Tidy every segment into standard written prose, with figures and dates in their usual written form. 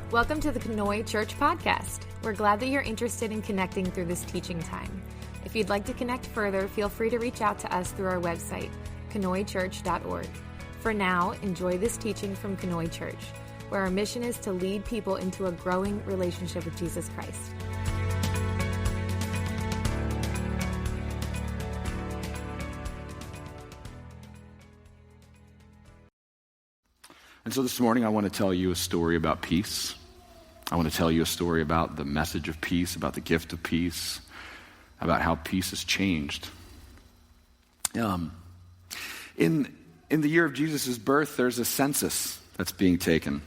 Welcome to the Kenoi Church Podcast. We're glad that you're interested in connecting through this teaching time. If you'd like to connect further, feel free to reach out to us through our website, kenoichurch.org. For now, enjoy this teaching from Kenoi Church, where our mission is to lead people into a growing relationship with Jesus Christ. And so this morning I want to tell you a story about peace. I want to tell you a story about the message of peace, about the gift of peace, about how peace has changed. In the year of Jesus' birth, there's a census that's being taken.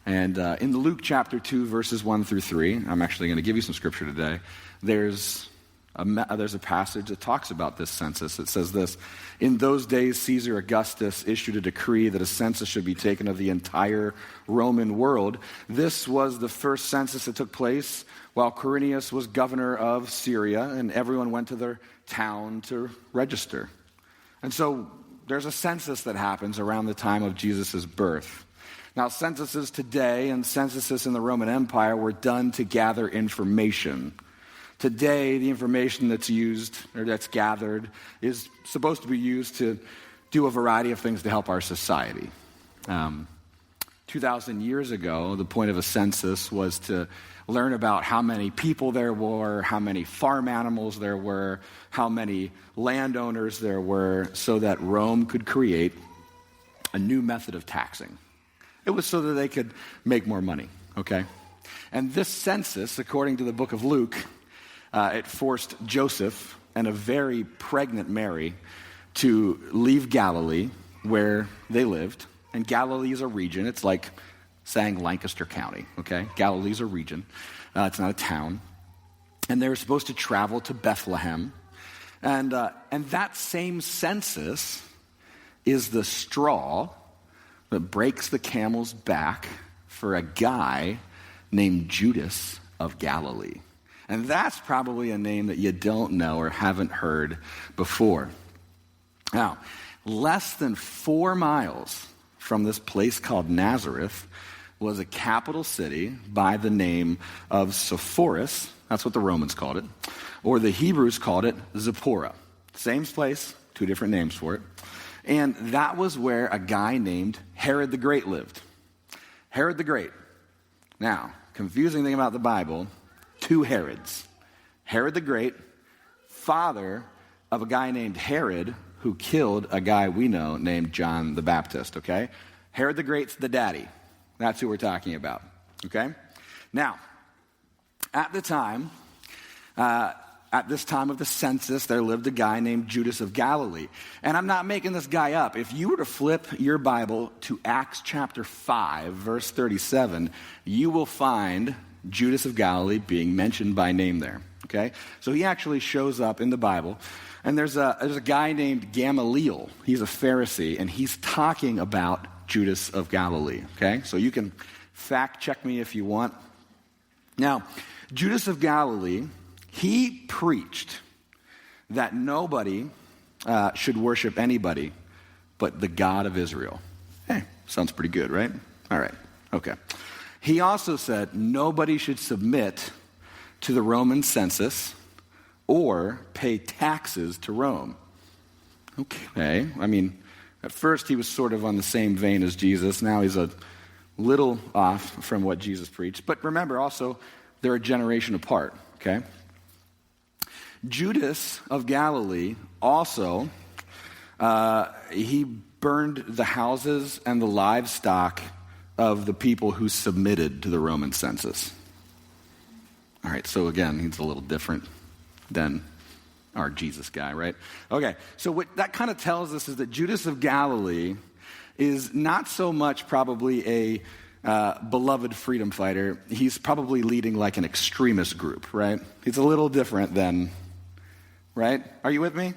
And in Luke chapter 2, verses 1 through 3, I'm actually going to give you some scripture today. There's a passage that talks about this census. It says this: "In those days, Caesar Augustus issued a decree that a census should be taken of the entire Roman world. This was the first census that took place while Quirinius was governor of Syria, and everyone went to their town to register." And so there's a census that happens around the time of Jesus' birth. Now, censuses today and censuses in the Roman Empire were done to gather information. Today, the information that's used or that's gathered is supposed to be used to do a variety of things to help our society. 2,000 years ago, the point of a census was to learn about how many people there were, how many farm animals there were, how many landowners there were, so that Rome could create a new method of taxing. It was so that they could make more money, okay? And this census, according to the book of Luke, it forced Joseph and a very pregnant Mary to leave Galilee, where they lived. And Galilee is a region. It's like saying Lancaster County, okay? Galilee's a region. It's not a town. And they were supposed to travel to Bethlehem. And that same census is the straw that breaks the camel's back for a guy named Judas of Galilee. And that's probably a name that you don't know or haven't heard before. Now, less than 4 miles from this place called Nazareth was a capital city by the name of Sepphoris. That's what the Romans called it. Or the Hebrews called it Zipporah. Same place, 2 different names for it. And that was where a guy named Herod the Great lived. Herod the Great. Now, confusing thing about the Bible: 2 Herods. Herod the Great, father of a guy named Herod who killed a guy we know named John the Baptist, okay? Herod the Great's the daddy. That's who we're talking about, okay? Now, at this time of the census, there lived a guy named Judas of Galilee. And I'm not making this guy up. If you were to flip your Bible to Acts chapter 5, verse 37, you will find Judas of Galilee being mentioned by name there, okay? So he actually shows up in the Bible, and there's a guy named Gamaliel. He's a Pharisee, and he's talking about Judas of Galilee, okay? So you can fact check me if you want. Now, Judas of Galilee, he preached that nobody should worship anybody but the God of Israel. Hey, sounds pretty good, right? All right, okay. He also said nobody should submit to the Roman census or pay taxes to Rome. Okay, I mean, at first he was sort of on the same vein as Jesus. Now he's a little off from what Jesus preached. But remember also, they're a generation apart, okay? Judas of Galilee also, he burned the houses and the livestock of the people who submitted to the Roman census. All right, so again, he's a little different than our Jesus guy, right? Okay, so what that kind of tells us is that Judas of Galilee is not so much probably a beloved freedom fighter. He's probably leading like an extremist group, right? He's a little different than, right? Are you with me?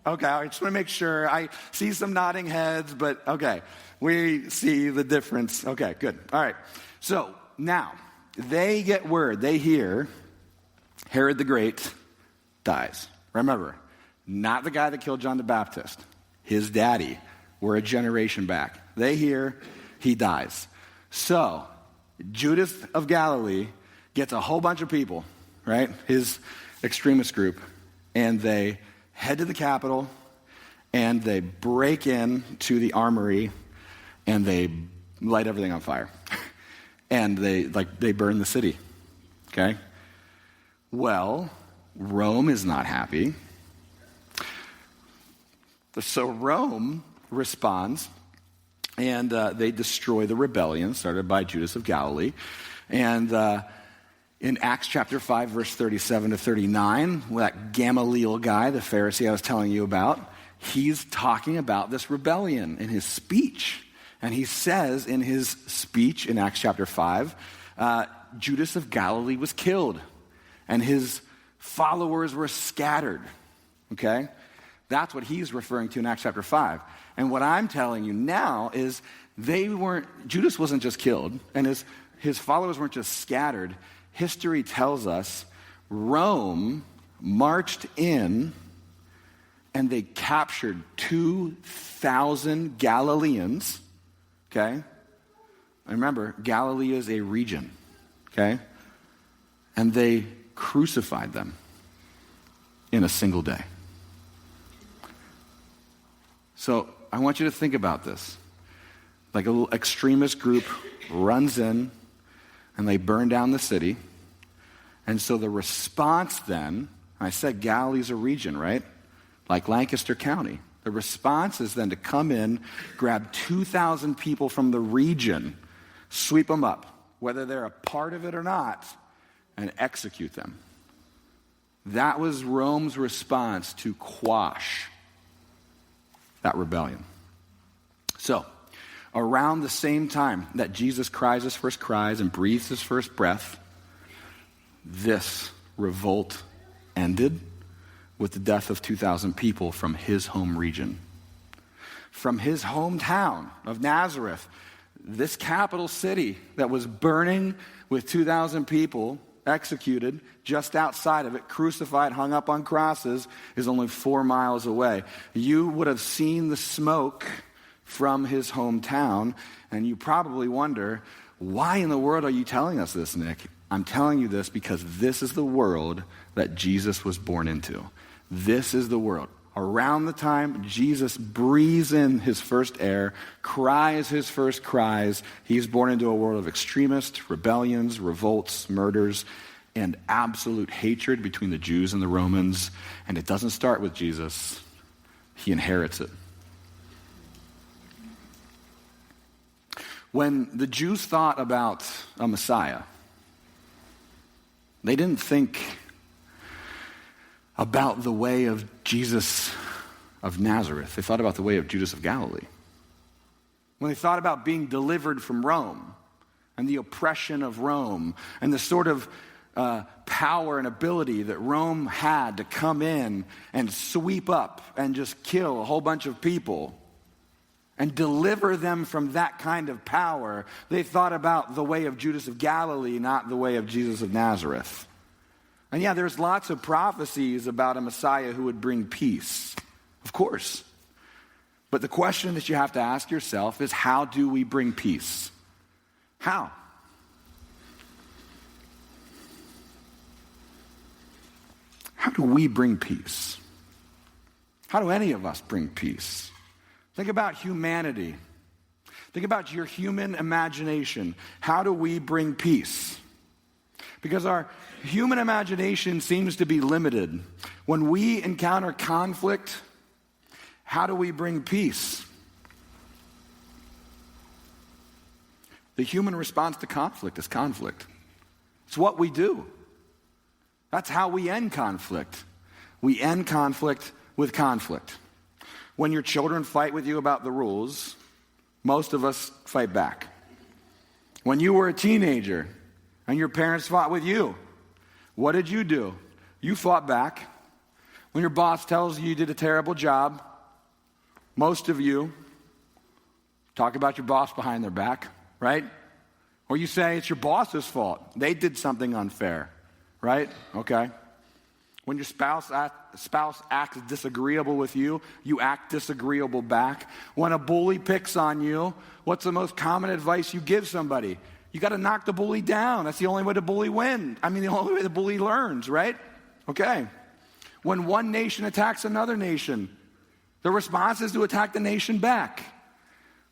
Okay, I just want to make sure. I see some nodding heads, but okay. We see the difference. Okay, good. All right. So now they get word. They hear Herod the Great dies. Remember, not the guy that killed John the Baptist. His daddy. We're a generation back. They hear he dies. So Judas of Galilee gets a whole bunch of people, right? His extremist group, and they head to the Capitol, and they break in to the armory, and they light everything on fire. And they burn the city, okay? Well, Rome is not happy. So Rome responds, and they destroy the rebellion started by Judas of Galilee. And in Acts chapter 5, verse 37 to 39, that Gamaliel guy, the Pharisee I was telling you about, he's talking about this rebellion in his speech. And he says in his speech in Acts chapter 5, Judas of Galilee was killed, and his followers were scattered, okay? That's what he's referring to in Acts chapter 5. And what I'm telling you now is Judas wasn't just killed, and his followers weren't just scattered. History tells us Rome marched in, and they captured 2,000 Galileans, okay? And remember, Galilee is a region, okay? And they crucified them in a single day. So I want you to think about this. Like a little extremist group runs in, and they burn down the city. And so the response then, I said Galilee's a region, right? Like Lancaster County. The response is then to come in, grab 2,000 people from the region, sweep them up, whether they're a part of it or not, and execute them. That was Rome's response to quash that rebellion. So, around the same time that Jesus cries his first cries and breathes his first breath, this revolt ended with the death of 2,000 people from his home region. From his hometown of Nazareth, this capital city that was burning with 2,000 people executed, just outside of it, crucified, hung up on crosses, is only 4 miles away. You would have seen the smoke from his hometown, and you probably wonder, why in the world are you telling us this, Nick? I'm telling you this because this is the world that Jesus was born into. This is the world. Around the time Jesus breathes in his first air, cries his first cries, he's born into a world of extremists, rebellions, revolts, murders, and absolute hatred between the Jews and the Romans. And it doesn't start with Jesus. He inherits it. When the Jews thought about a Messiah, they didn't think about the way of Jesus of Nazareth. They thought about the way of Judas of Galilee. When they thought about being delivered from Rome and the oppression of Rome and the sort of power and ability that Rome had to come in and sweep up and just kill a whole bunch of people and deliver them from that kind of power, they thought about the way of Judas of Galilee, not the way of Jesus of Nazareth. And yeah, there's lots of prophecies about a Messiah who would bring peace, of course. But the question that you have to ask yourself is, how do we bring peace? How? How do we bring peace? How do any of us bring peace? Think about humanity. Think about your human imagination. How do we bring peace? Because our human imagination seems to be limited. When we encounter conflict, how do we bring peace? The human response to conflict is conflict. It's what we do. That's how we end conflict. We end conflict with conflict. When your children fight with you about the rules, most of us fight back. When you were a teenager and your parents fought with you, what did you do? You fought back. When your boss tells you you did a terrible job, most of you talk about your boss behind their back, right? Or you say it's your boss's fault. They did something unfair, right? Okay. When your spouse acts disagreeable with you, you act disagreeable back. When a bully picks on you, what's the most common advice you give somebody? You got to knock the bully down. That's the only way the bully wins. The only way the bully learns, right? Okay. When one nation attacks another nation, the response is to attack the nation back.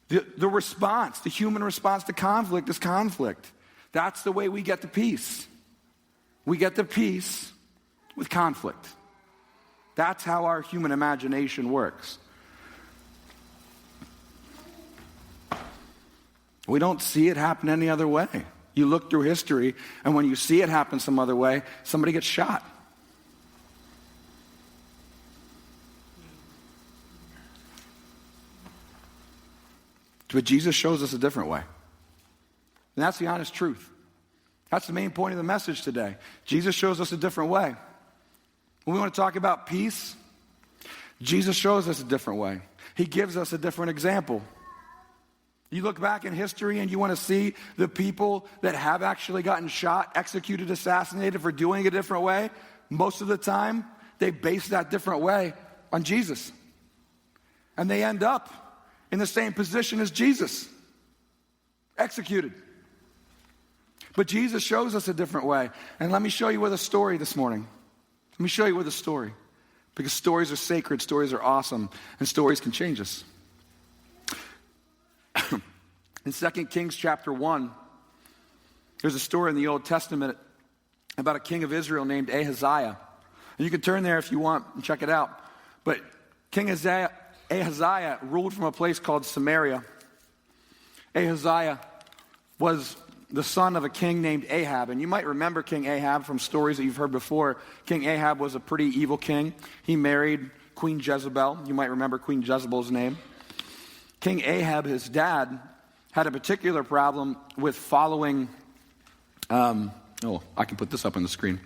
The response, the human response to conflict is conflict. That's the way we get to peace. We get to peace with conflict. That's how our human imagination works. We don't see it happen any other way. You look through history, and when you see it happen some other way, somebody gets shot. But Jesus shows us a different way. And that's the honest truth. That's the main point of the message today. Jesus shows us a different way. When we want to talk about peace, Jesus shows us a different way. He gives us a different example. You look back in history and you want to see the people that have actually gotten shot, executed, assassinated for doing it a different way. Most of the time, they base that different way on Jesus. And they end up in the same position as Jesus, executed. But Jesus shows us a different way. And let me show you with a story this morning. Let me show you with a story. Because stories are sacred, stories are awesome, and stories can change us. In 2 Kings chapter 1, there's a story in the Old Testament about a king of Israel named Ahaziah. And you can turn there if you want and check it out. But King Ahaziah ruled from a place called Samaria. Ahaziah was the son of a king named Ahab. And you might remember King Ahab from stories that you've heard before. King Ahab was a pretty evil king. He married Queen Jezebel. You might remember Queen Jezebel's name. King Ahab, his dad, had a particular problem with following, I can put this up on the screen.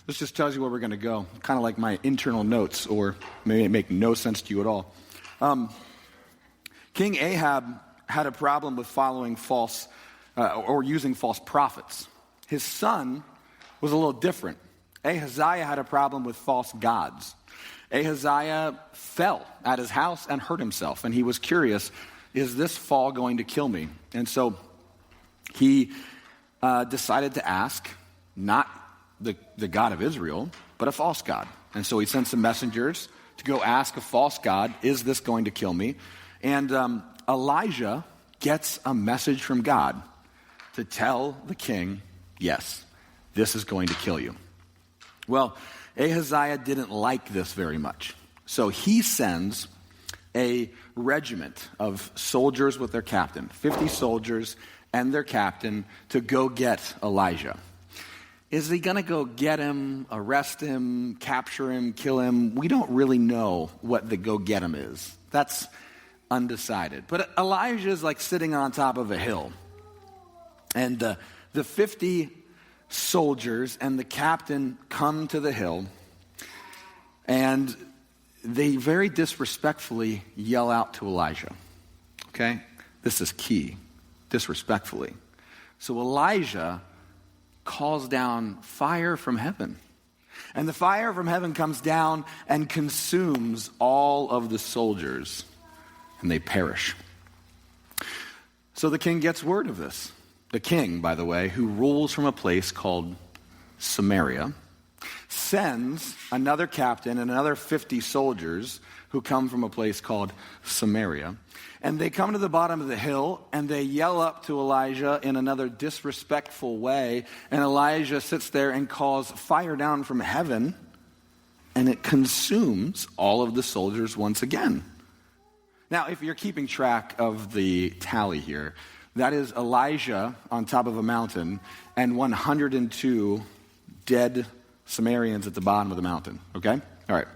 This just tells you where we're going to go. Kind of like my internal notes, or maybe it make no sense to you at all. King Ahab had a problem with following false, or using false prophets. His son was a little different. Ahaziah had a problem with false gods. Ahaziah fell at his house and hurt himself, and he was curious, is this fall going to kill me? And so he decided to ask, not the God of Israel, but a false god. And so he sent some messengers to go ask a false god, is this going to kill me? And Elijah gets a message from God to tell the king, yes, this is going to kill you. Well, Ahaziah didn't like this very much. So he sends a regiment of soldiers with their captain, 50 soldiers and their captain, to go get Elijah. Is he going to go get him, arrest him, capture him, kill him? We don't really know what the go get him is. That's undecided. But Elijah is like sitting on top of a hill. And the 50 soldiers and the captain come to the hill, and they very disrespectfully yell out to Elijah. Okay? This is key. Disrespectfully. So Elijah calls down fire from heaven. And the fire from heaven comes down and consumes all of the soldiers, and they perish. So the king gets word of this. The king, by the way, who rules from a place called Samaria, sends another captain and another 50 soldiers who come from a place called Samaria. And they come to the bottom of the hill, and they yell up to Elijah in another disrespectful way. And Elijah sits there and calls fire down from heaven, and it consumes all of the soldiers once again. Now, if you're keeping track of the tally here, that is Elijah on top of a mountain and 102 dead Samaritans at the bottom of the mountain, okay? All right.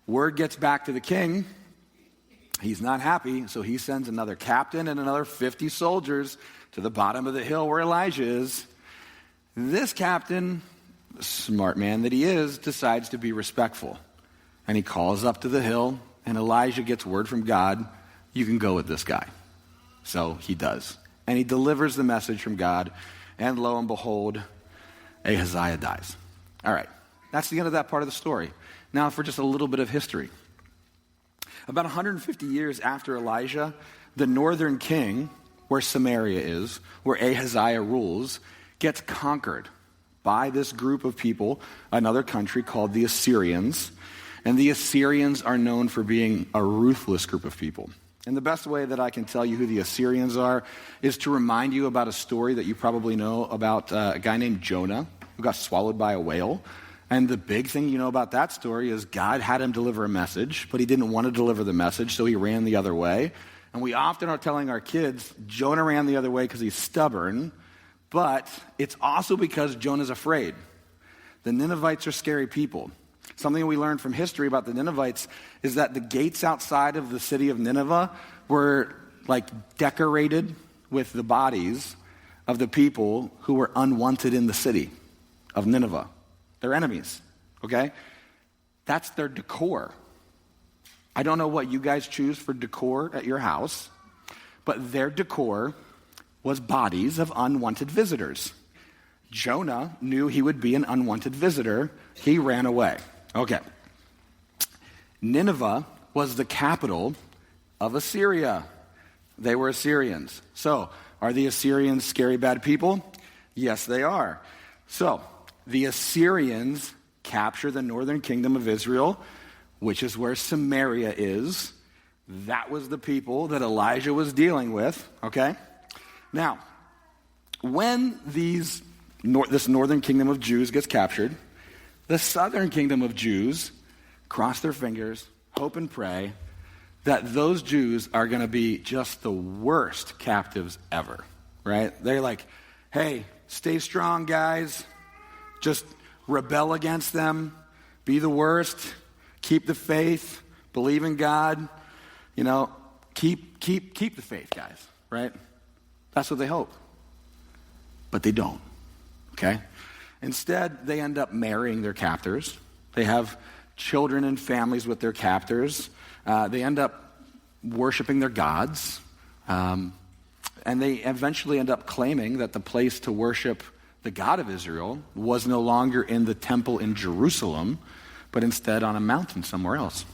Word gets back to the king. He's not happy, so he sends another captain and another 50 soldiers to the bottom of the hill where Elijah is. This captain, smart man that he is, decides to be respectful. And he calls up to the hill, and Elijah gets word from God, you can go with this guy. So he does. And he delivers the message from God, and lo and behold, Ahaziah dies. All right, that's the end of that part of the story. Now for just a little bit of history. About 150 years after Elijah, the northern king, where Samaria is, where Ahaziah rules, gets conquered by this group of people, another country called the Assyrians. And the Assyrians are known for being a ruthless group of people. And the best way that I can tell you who the Assyrians are is to remind you about a story that you probably know about a guy named Jonah who got swallowed by a whale. And the big thing you know about that story is God had him deliver a message, but he didn't want to deliver the message, so he ran the other way. And we often are telling our kids, Jonah ran the other way because he's stubborn, but it's also because Jonah's afraid. The Ninevites are scary people. Something we learned from history about the Ninevites is that the gates outside of the city of Nineveh were decorated with the bodies of the people who were unwanted in the city of Nineveh. They're enemies, okay? That's their decor. I don't know what you guys choose for decor at your house, but their decor was bodies of unwanted visitors. Jonah knew he would be an unwanted visitor. He ran away. Okay. Nineveh was the capital of Assyria. They were Assyrians. So, are the Assyrians scary bad people? Yes, they are. So, the Assyrians capture the northern kingdom of Israel, which is where Samaria is. That was the people that Elijah was dealing with, okay? Now, when this northern kingdom of Jews gets captured, the southern kingdom of Jews cross their fingers, hope and pray that those Jews are going to be just the worst captives ever, right? They're like, hey, stay strong, guys. Just rebel against them. Be the worst. Keep the faith. Believe in God. Keep the faith, guys, right? That's what they hope. But they don't, okay? Instead, they end up marrying their captors. They have children and families with their captors. They end up worshiping their gods. And they eventually end up claiming that the place to worship the God of Israel was no longer in the temple in Jerusalem, but instead on a mountain somewhere else.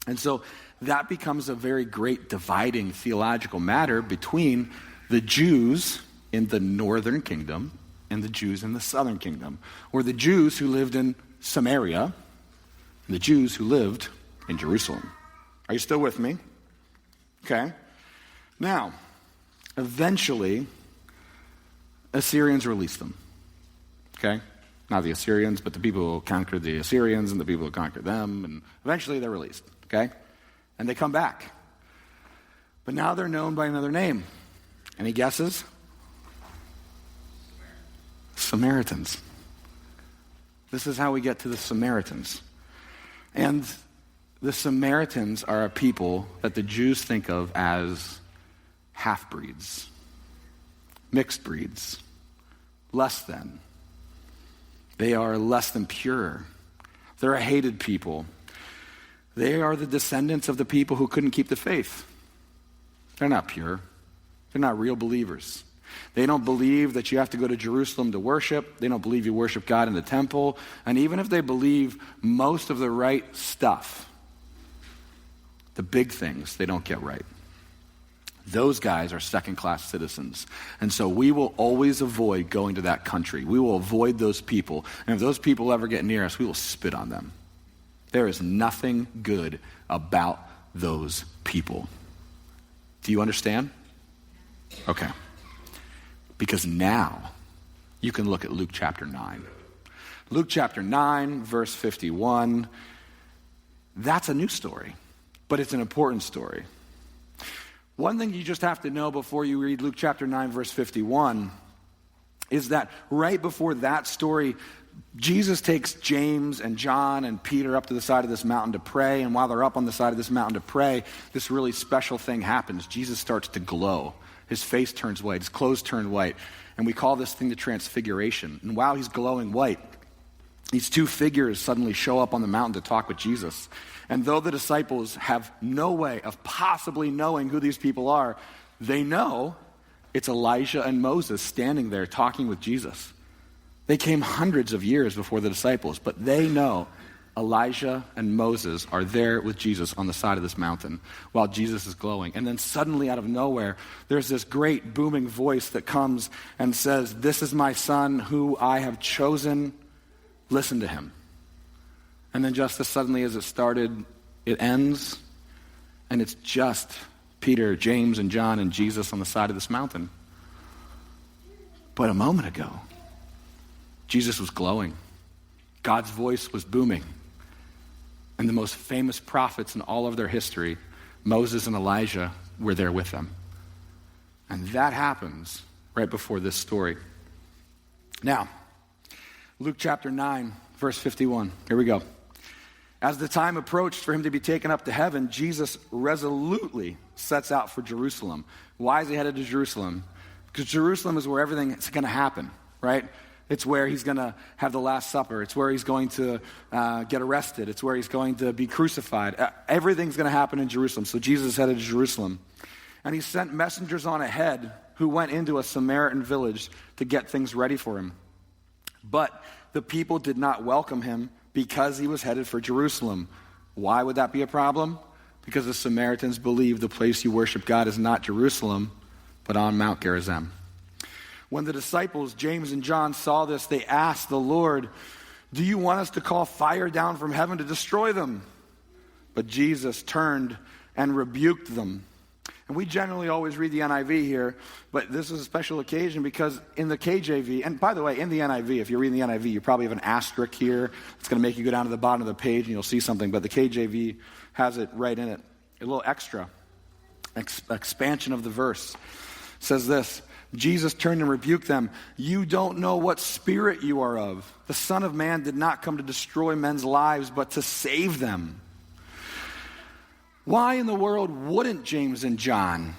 And so that becomes a very great dividing theological matter between the Jews in the northern kingdom and the Jews in the southern kingdom, or the Jews who lived in Samaria and the Jews who lived in Jerusalem. Are you still with me? Okay. Now, eventually, Assyrians released them. Okay? Not the Assyrians, but the people who conquered the Assyrians and the people who conquered them, and eventually they're released. Okay? And they come back. But now they're known by another name. Any guesses? Samaritans. This is how we get to the Samaritans. And the Samaritans are a people that the Jews think of as half-breeds, mixed breeds, less than. They are less than pure. They're a hated people. They are the descendants of the people who couldn't keep the faith. They're not pure. They're not real believers. They don't believe that you have to go to Jerusalem to worship. They don't believe you worship God in the temple. And even if they believe most of the right stuff, the big things they don't get right. Those guys are second-class citizens. And so we will always avoid going to that country. We will avoid those people. And if those people ever get near us, we will spit on them. There is nothing good about those people. Do you understand? Okay. Because now you can look at Luke chapter 9. Luke chapter 9, verse 51. That's a new story, but it's an important story. One thing you just have to know before you read Luke chapter 9, verse 51, is that right before that story, Jesus takes James and John and Peter up to the side of this mountain to pray, and while they're up on the side of this mountain to pray, this really special thing happens. Jesus starts to glow. His face turns white, his clothes turn white, and we call this thing the transfiguration. And while he's glowing white, these two figures suddenly show up on the mountain to talk with Jesus. And though the disciples have no way of possibly knowing who these people are, they know it's Elijah and Moses standing there talking with Jesus. They came hundreds of years before the disciples, but they know Elijah and Moses are there with Jesus on the side of this mountain while Jesus is glowing. And then suddenly out of nowhere, there's this great booming voice that comes and says, "This is my son who I have chosen. Listen to him." And then just as suddenly as it started, it ends, and it's just Peter, James, and John and Jesus on the side of this mountain. But a moment ago, Jesus was glowing. God's voice was booming. And the most famous prophets in all of their history, Moses and Elijah, were there with them. And that happens right before this story. Now, Luke chapter 9, verse 51. Here we go. As the time approached for him to be taken up to heaven, Jesus resolutely sets out for Jerusalem. Why is he headed to Jerusalem? Because Jerusalem is where everything is going to happen, right? It's where he's going to have the Last Supper. It's where he's going to get arrested. It's where he's going to be crucified. Everything's going to happen in Jerusalem. So Jesus is headed to Jerusalem. And he sent messengers on ahead who went into a Samaritan village to get things ready for him. But the people did not welcome him because he was headed for Jerusalem. Why would that be a problem? Because the Samaritans believe the place you worship God is not Jerusalem, but on Mount Gerizim. When the disciples, James and John, saw this, they asked the Lord, "Do you want us to call fire down from heaven to destroy them?" But Jesus turned and rebuked them. And we generally always read the NIV here, but this is a special occasion because in the KJV, and by the way, in the NIV, if you're reading the NIV, you probably have an asterisk here. It's going to make you go down to the bottom of the page and you'll see something, but the KJV has it right in it. A little extra expansion of the verse. It says this, Jesus turned and rebuked them. "You don't know what spirit you are of. The Son of Man did not come to destroy men's lives, but to save them." Why in the world wouldn't James and John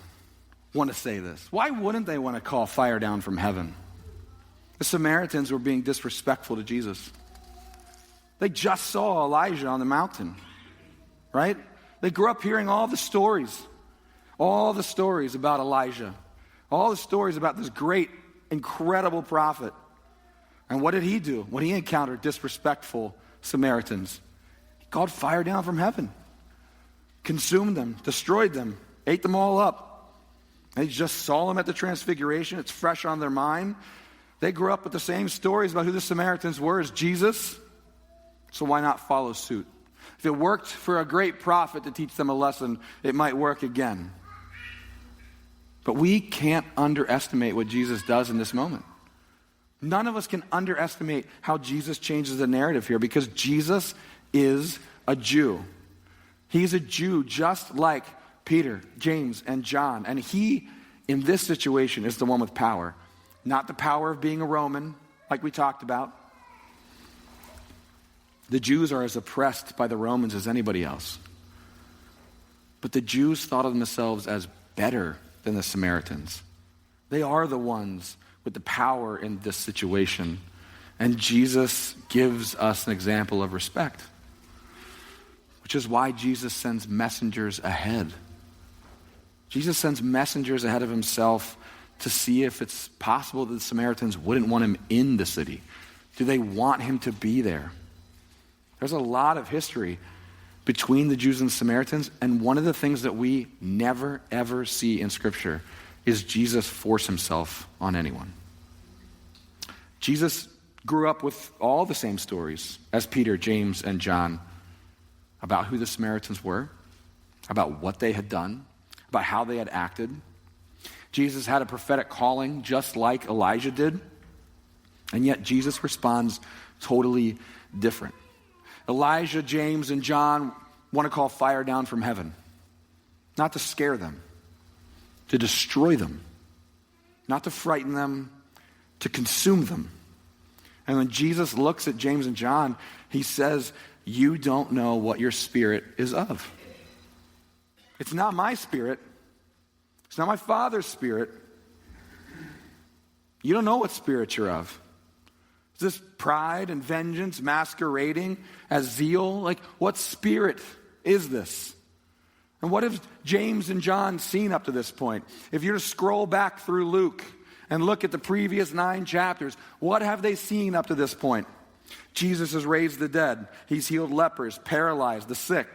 want to say this? Why wouldn't they want to call fire down from heaven? The Samaritans were being disrespectful to Jesus. They just saw Elijah on the mountain, right? They grew up hearing all the stories about Elijah. All the stories about this great, incredible prophet. And what did he do when he encountered disrespectful Samaritans? He called fire down from heaven, consumed them, destroyed them, ate them all up. They just saw them at the Transfiguration. It's fresh on their mind. They grew up with the same stories about who the Samaritans were as Jesus. So why not follow suit? If it worked for a great prophet to teach them a lesson, it might work again. But we can't underestimate what Jesus does in this moment. None of us can underestimate how Jesus changes the narrative here because Jesus is a Jew. He's a Jew just like Peter, James, and John. And he, in this situation, is the one with power. Not the power of being a Roman, like we talked about. The Jews are as oppressed by the Romans as anybody else. But the Jews thought of themselves as better than the Samaritans. They are the ones with the power in this situation. And Jesus gives us an example of respect, which is why Jesus sends messengers ahead. Jesus sends messengers ahead of himself to see if it's possible that the Samaritans wouldn't want him in the city. Do they want him to be there? There's a lot of history between the Jews and the Samaritans, and one of the things that we never, ever see in Scripture is Jesus force himself on anyone. Jesus grew up with all the same stories as Peter, James, and John about who the Samaritans were, about what they had done, about how they had acted. Jesus had a prophetic calling just like Elijah did, and yet Jesus responds totally different. Elijah, James, and John want to call fire down from heaven, not to scare them, to destroy them, not to frighten them, to consume them. And when Jesus looks at James and John, he says, "You don't know what your spirit is of." It's not my spirit. It's not my Father's spirit. You don't know what spirit you're of. Is this pride and vengeance masquerading as zeal? Like, what spirit is this? And what have James and John seen up to this point? If you're to scroll back through Luke and look at the previous 9 chapters, what have they seen up to this point? Jesus has raised the dead. He's healed lepers, paralyzed, the sick.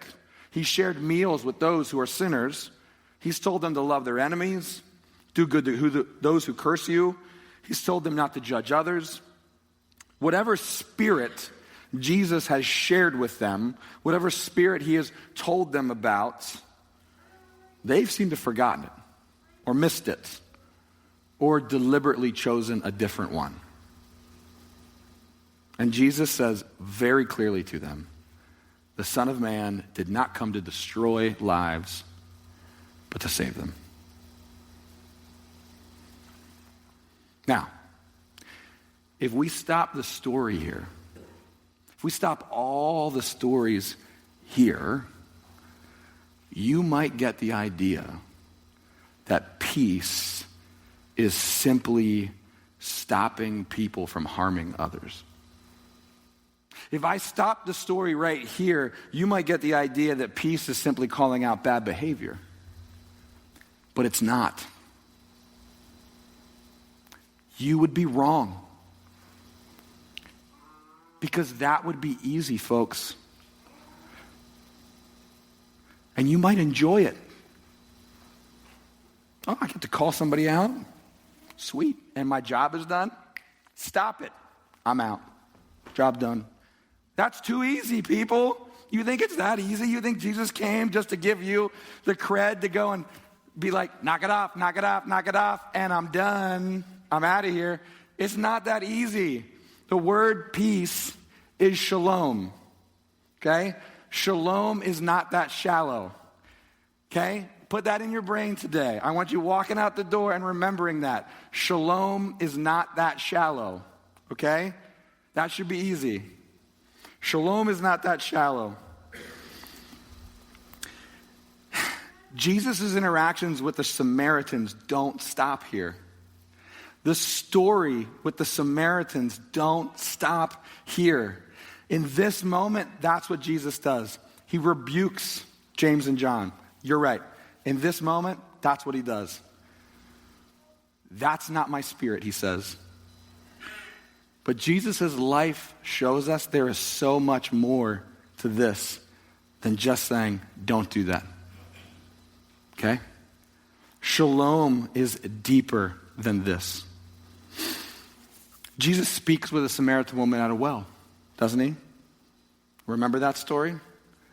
He shared meals with those who are sinners. He's told them to love their enemies, do good to those who curse you. He's told them not to judge others. Whatever spirit Jesus has shared with them, whatever spirit he has told them about, they've seemed to have forgotten it or missed it or deliberately chosen a different one. And Jesus says very clearly to them, the Son of Man did not come to destroy lives, but to save them. Now, if we stop the story here, if we stop all the stories here, you might get the idea that peace is simply stopping people from harming others. If I stop the story right here, you might get the idea that peace is simply calling out bad behavior. But it's not. You would be wrong. Because that would be easy, folks. And you might enjoy it. Oh, I get to call somebody out. Sweet. And my job is done. Stop it. I'm out. Job done. That's too easy, people. You think it's that easy? You think Jesus came just to give you the cred to go and be like, knock it off, knock it off, knock it off, and I'm done. I'm out of here. It's not that easy. The word peace is shalom. Okay? Shalom is not that shallow. Okay? Put that in your brain today. I want you walking out the door and remembering that. Shalom is not that shallow. Okay? That should be easy. Shalom is not that shallow. Jesus' interactions with the Samaritans don't stop here. The story with the Samaritans don't stop here. In this moment, that's what Jesus does. He rebukes James and John. You're right. In this moment, that's what he does. That's not my spirit, he says. But Jesus' life shows us there is so much more to this than just saying, don't do that. Okay? Shalom is deeper than this. Jesus speaks with a Samaritan woman at a well, doesn't he? Remember that story?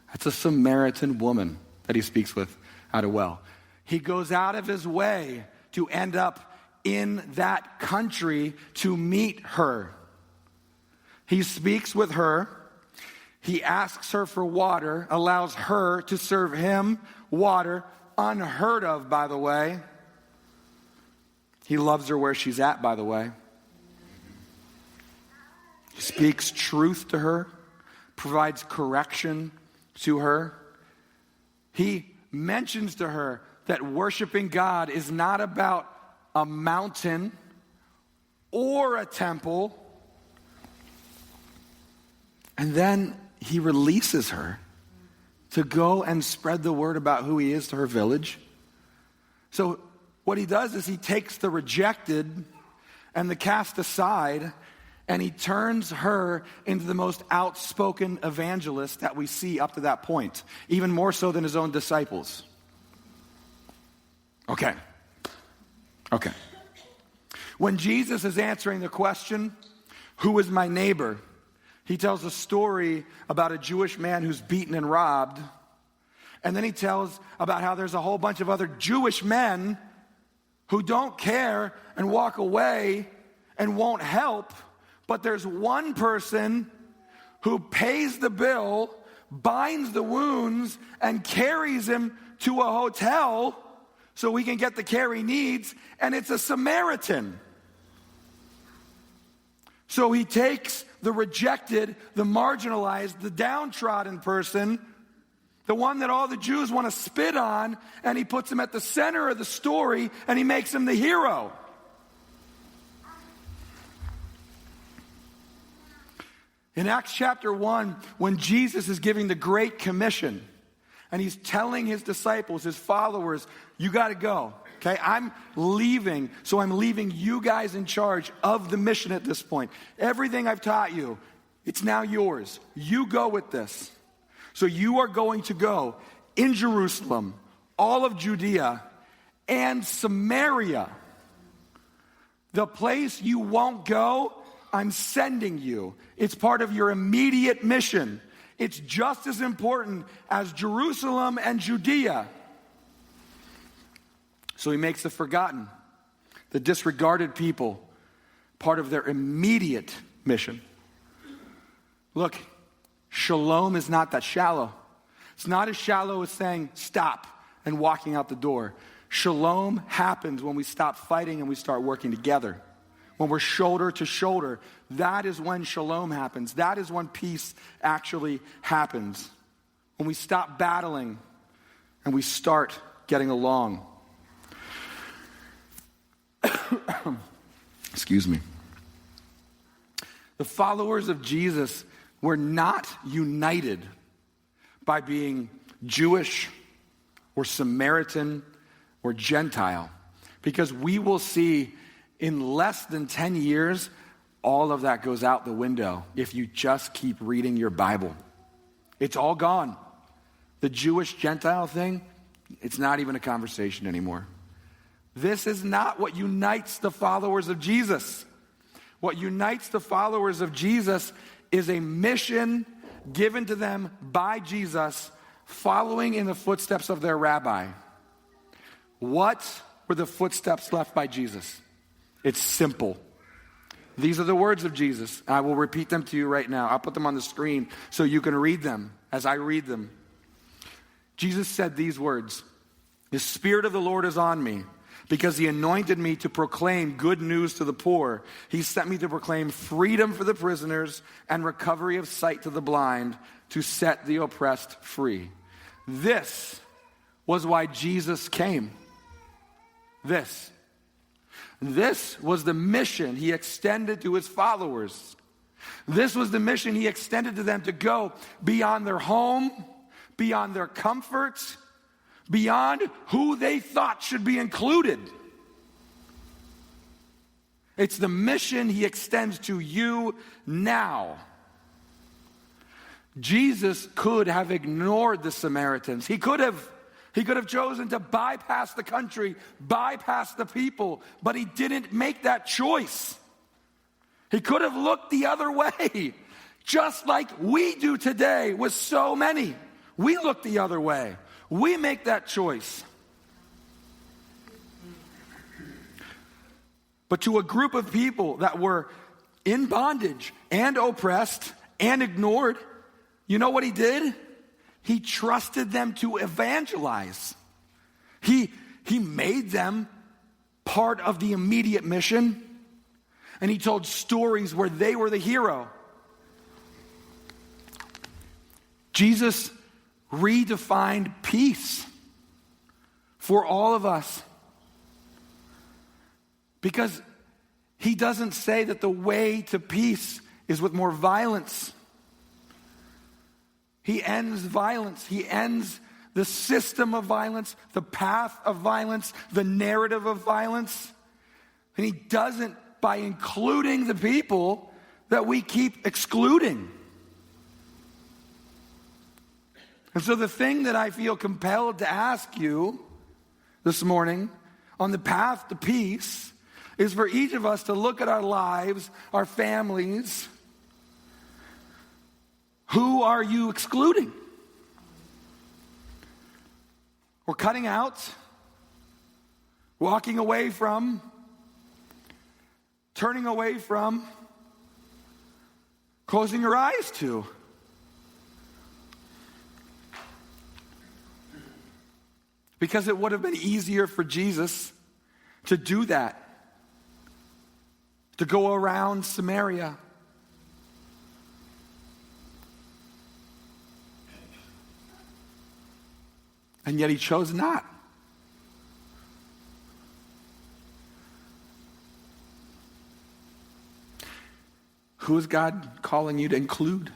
That's a Samaritan woman that he speaks with at a well. He goes out of his way to end up in that country to meet her. He speaks with her. He asks her for water, allows her to serve him water, unheard of, by the way. He loves her where she's at, by the way. He speaks truth to her, provides correction to her. He mentions to her that worshiping God is not about a mountain or a temple. And then he releases her to go and spread the word about who he is to her village. So what he does is he takes the rejected and the cast aside, and he turns her into the most outspoken evangelist that we see up to that point, even more so than his own disciples. Okay. When Jesus is answering the question, who is my neighbor? He tells a story about a Jewish man who's beaten and robbed. And then he tells about how there's a whole bunch of other Jewish men who don't care and walk away and won't help. But there's one person who pays the bill, binds the wounds, and carries him to a hotel so he can get the care he needs. And it's a Samaritan. So he takes the rejected, the marginalized, the downtrodden person, the one that all the Jews want to spit on, and he puts him at the center of the story, and he makes him the hero. In Acts chapter 1, when Jesus is giving the Great Commission, and he's telling his disciples, his followers, you got to go. Okay, I'm leaving, so I'm leaving you guys in charge of the mission at this point. Everything I've taught you It's now yours. You go with this. So you are going to go in Jerusalem, all of Judea, and Samaria. The place you won't go, I'm sending you. It's part of your immediate mission. It's just as important as Jerusalem and Judea. So he makes the forgotten, the disregarded people, part of their immediate mission. Look, shalom is not that shallow. It's not as shallow as saying stop and walking out the door. Shalom happens when we stop fighting and we start working together. When we're shoulder to shoulder, that is when shalom happens. That is when peace actually happens. When we stop battling and we start getting along. Excuse me. The followers of Jesus were not united by being Jewish or Samaritan or Gentile, because we will see in less than 10 years, all of that goes out the window if you just keep reading your Bible. It's all gone. The Jewish-Gentile thing, it's not even a conversation anymore. This is not what unites the followers of Jesus. What unites the followers of Jesus is a mission given to them by Jesus, following in the footsteps of their rabbi. What were the footsteps left by Jesus? It's simple. These are the words of Jesus. I will repeat them to you right now. I'll put them on the screen so you can read them as I read them. Jesus said these words: "The Spirit of the Lord is on me, because he anointed me to proclaim good news to the poor. He sent me to proclaim freedom for the prisoners and recovery of sight to the blind, to set the oppressed free." This was why Jesus came. This was the mission he extended to his followers. This was the mission he extended to them, to go beyond their home, beyond their comforts, beyond who they thought should be included. It's the mission he extends to you now. Jesus could have ignored the Samaritans. He could have chosen to bypass the country, bypass the people, but he didn't make that choice. He could have looked the other way, just like we do today with so many. We look the other way. We make that choice. But to a group of people that were in bondage and oppressed and ignored, you know what he did? He trusted them to evangelize. He made them part of the immediate mission, and he told stories where they were the hero. Jesus redefined peace for all of us, because he doesn't say that the way to peace is with more violence. He ends violence. He ends the system of violence, the path of violence, the narrative of violence. And he doesn't by including the people that we keep excluding. And so the thing that I feel compelled to ask you this morning on the path to peace is for each of us to look at our lives, our families. Who are you excluding? Or cutting out, walking away from, turning away from, closing your eyes to? Because it would have been easier for Jesus to do that, to go around Samaria. And yet he chose not. Who is God calling you to include?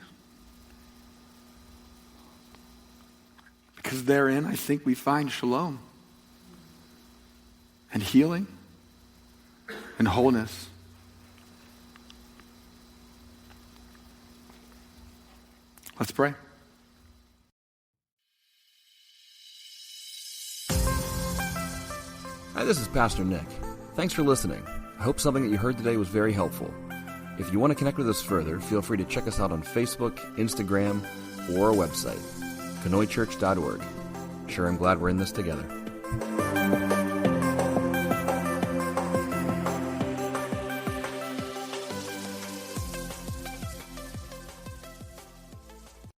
Because therein, I think we find shalom and healing and wholeness. Let's pray. Hi, this is Pastor Nick. Thanks for listening. I hope something that you heard today was very helpful. If you want to connect with us further, feel free to check us out on Facebook, Instagram, or our website, canoychurch.org. Sure, I'm glad we're in this together.